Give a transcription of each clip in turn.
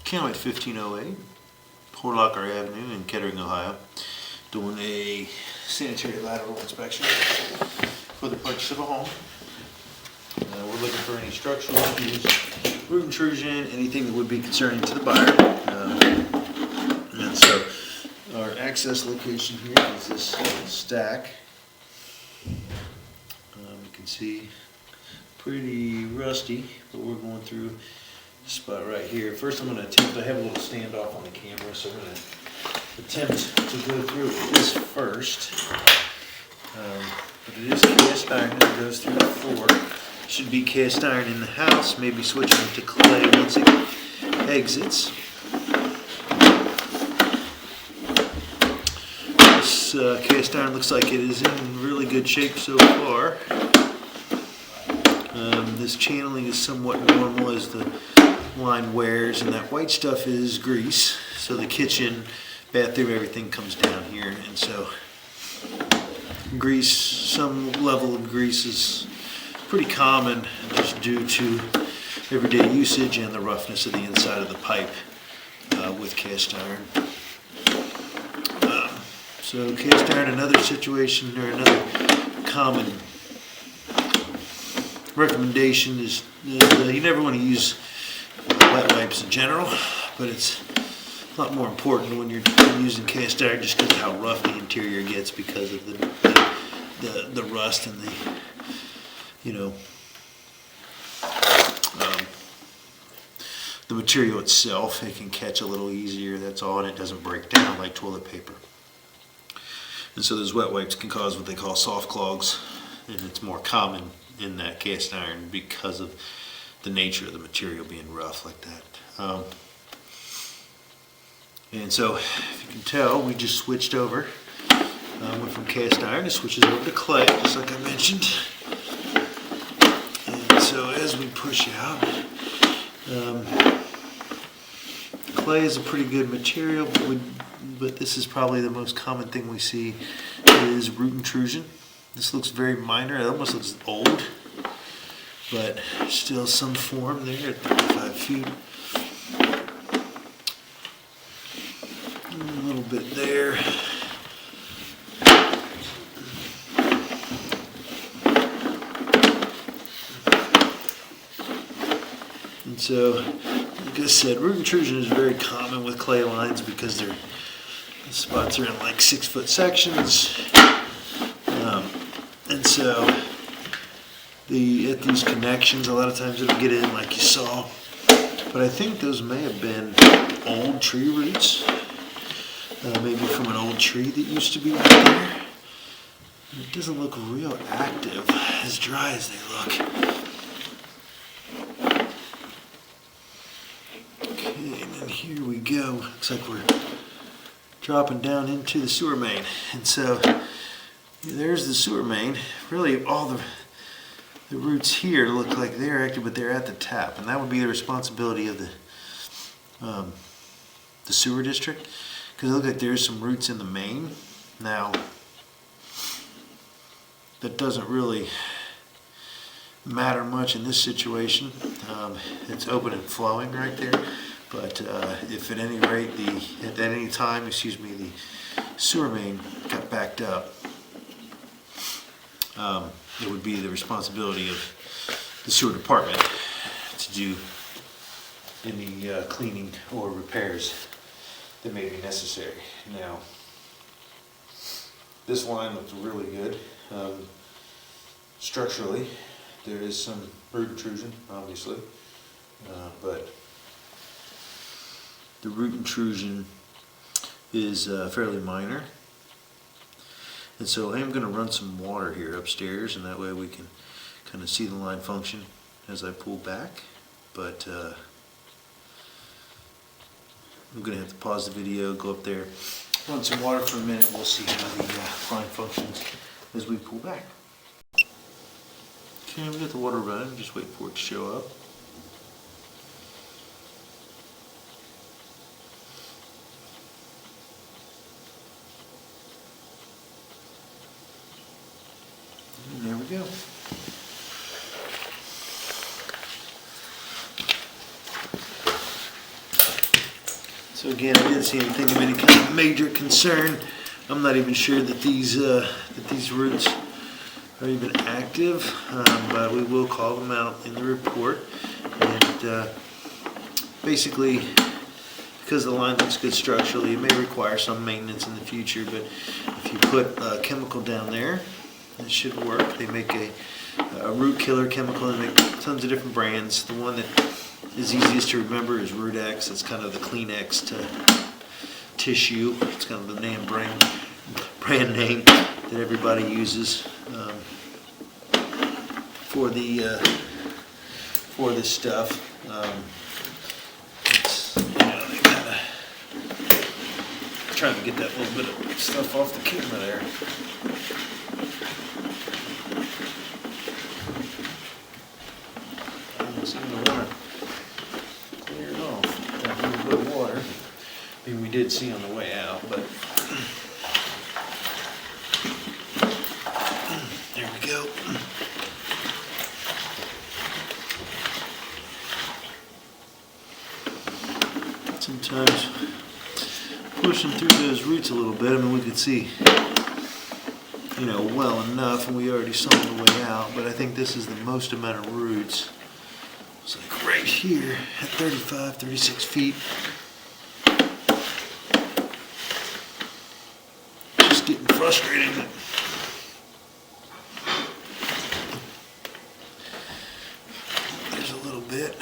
Camp at 1508 Horlacher Avenue in Kettering, Ohio, doing a sanitary lateral inspection for the purchase of a home. We're looking for any structural issues, root intrusion, anything that would be concerning to the buyer. And so our access location here is this stack. You can see pretty rusty, but we're going through a spot right here. First I'm going to attempt, I have a little standoff on the camera, so I'm going to attempt to go through this first. But it is cast iron that goes through the floor. Should be cast iron in the house, maybe switching it to clay once it exits. This cast iron looks like it is in really good shape so far. This channeling is somewhat normal as the line wears, and that white stuff is grease. So the kitchen, bathroom, everything comes down here, and so grease, some level of grease is pretty common just due to everyday usage and the roughness of the inside of the pipe with cast iron. So cast iron, another situation or another common recommendation is you never want to use wet wipes in general, but it's a lot more important when you're using cast iron just because of how rough the interior gets because of the rust and the the material itself. It can catch a little easier, that's all, and it doesn't break down like toilet paper. And so those wet wipes can cause what they call soft clogs, and it's more common in that cast iron because of the nature of the material being rough like that. And so, if you can tell, we just switched over. Went from cast iron, it switches over to clay, just like I mentioned. And so as we push out, clay is a pretty good material, but this is probably the most common thing we see is root intrusion. This looks very minor, it almost looks old, but still some form there at 35 feet. A little bit there. And so, like I said, root intrusion is very common with clay lines because the spots are in like 6-foot sections. And so, at these connections, a lot of times it'll get in like you saw. But I think those may have been old tree roots. Maybe from an old tree that used to be right there. It doesn't look real active, as dry as they look. Okay, and then here we go. Looks like we're dropping down into the sewer main. And so there's the sewer main. Really all the roots here look like they're active, but they're at the tap. And that would be the responsibility of the sewer district. Because it looks like there's some roots in the main. Now, that doesn't really matter much in this situation. It's open and flowing right there. But if at any rate, at any time, the sewer main got backed up, it would be the responsibility of the sewer department to do any cleaning or repairs that may be necessary. Now, this line looks really good. Structurally, there is some root intrusion, obviously, but the root intrusion is fairly minor. And so I am going to run some water here upstairs, and that way we can kind of see the line function as I pull back. But I'm going to have to pause the video, go up there, run some water for a minute, and we'll see how the line functions as we pull back. Okay, we got the water running, just wait for it to show up. And there we go. So again, I didn't see anything of any kind of major concern. I'm not even sure that these roots are even active, but we will call them out in the report. And basically, because the line looks good structurally, it may require some maintenance in the future, but if you put a chemical down there, it should work. They make a root killer chemical. They make tons of different brands. The one that is easiest to remember is Root X. It's kind of the Kleenex to tissue. It's kind of the brand name that everybody uses for this stuff. It's, they kind of trying to get that little bit of stuff off the camera there. I don't seem to want to clear it off. That little bit of water. Maybe we did see on the way out, but there we go. Sometimes pushing through those roots a little bit, I mean, we could see, well enough, and we already saw on the way out, but I think this is the most amount of roots. It's like right here at 35, 36 feet. Just getting frustrating. There's a little bit.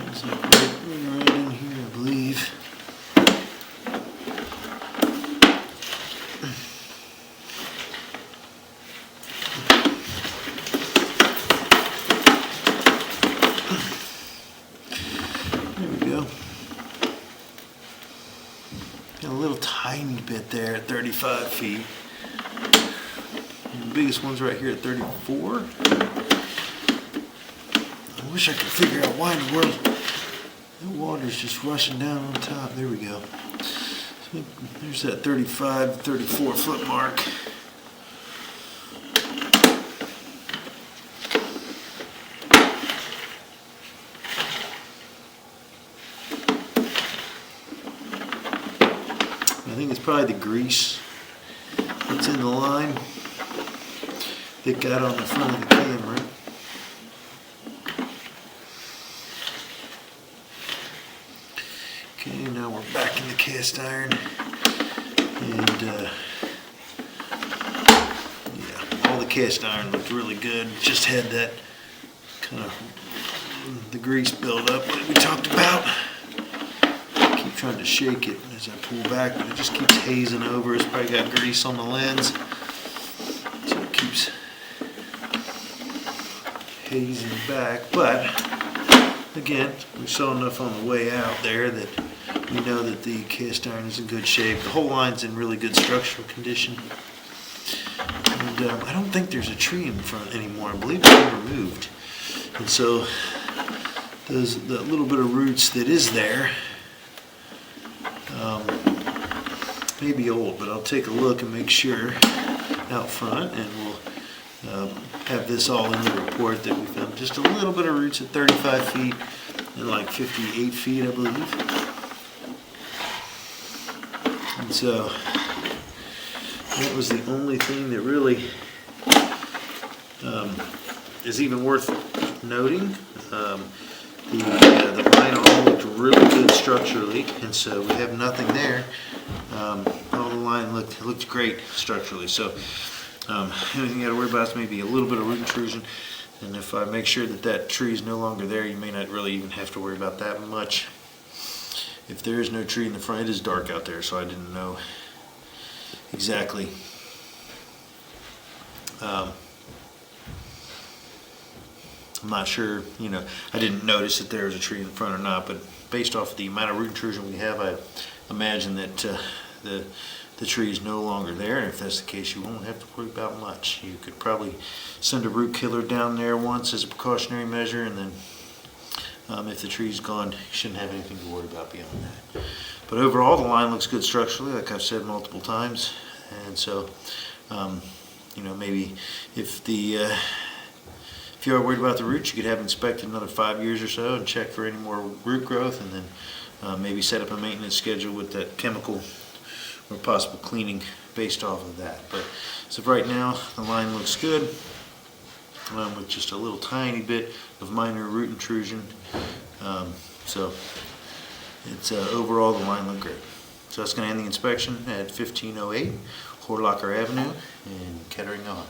It's like right in here, I believe. There we go. Got a little tiny bit there at 35 feet. And the biggest one's right here at 34. I wish I could figure out why in the world the water's just rushing down on top. There we go. So there's that 35, 34 foot mark. I think it's probably the grease that's in the line that got on the front of the camera. Okay, now we're back in the cast iron, and yeah, all the cast iron looked really good. Just had that kind of the grease buildup that we talked about. I keep trying to shake it as I pull back, but it just keeps hazing over. It's probably got grease on the lens, so it keeps hazing back. But again, we saw enough on the way out there that we know that the cast iron is in good shape. The whole line's in really good structural condition. And I don't think there's a tree in front anymore. I believe it's been removed. And so the little bit of roots that is there may be old, but I'll take a look and make sure out front, and we'll have this all in the report that we found just a little bit of roots at 35 feet and like 58 feet, I believe. And so that was the only thing that really is even worth noting. The line all looked really good structurally, and so we have nothing there. All the line looked great structurally. So anything you got to worry about is maybe a little bit of root intrusion. And if I make sure that that tree is no longer there, you may not really even have to worry about that much. If there is no tree in the front, it is dark out there, so I didn't know exactly. I'm not sure, I didn't notice that there was a tree in the front or not, but based off of the amount of root intrusion we have, I imagine that the tree is no longer there, and if that's the case, you won't have to worry about much. You could probably send a root killer down there once as a precautionary measure, and then if the tree's gone, you shouldn't have anything to worry about beyond that. But overall, the line looks good structurally, like I've said multiple times, and so you know, maybe if if you are worried about the roots, you could have inspected another 5 years or so and check for any more root growth, and then maybe set up a maintenance schedule with that chemical or possible cleaning based off of that. But as of right now, the line looks good, with just a little tiny bit of minor root intrusion. So it's overall the line looked great. So that's going to end the inspection at 1508 Horlacher Avenue in Kettering, Ohio.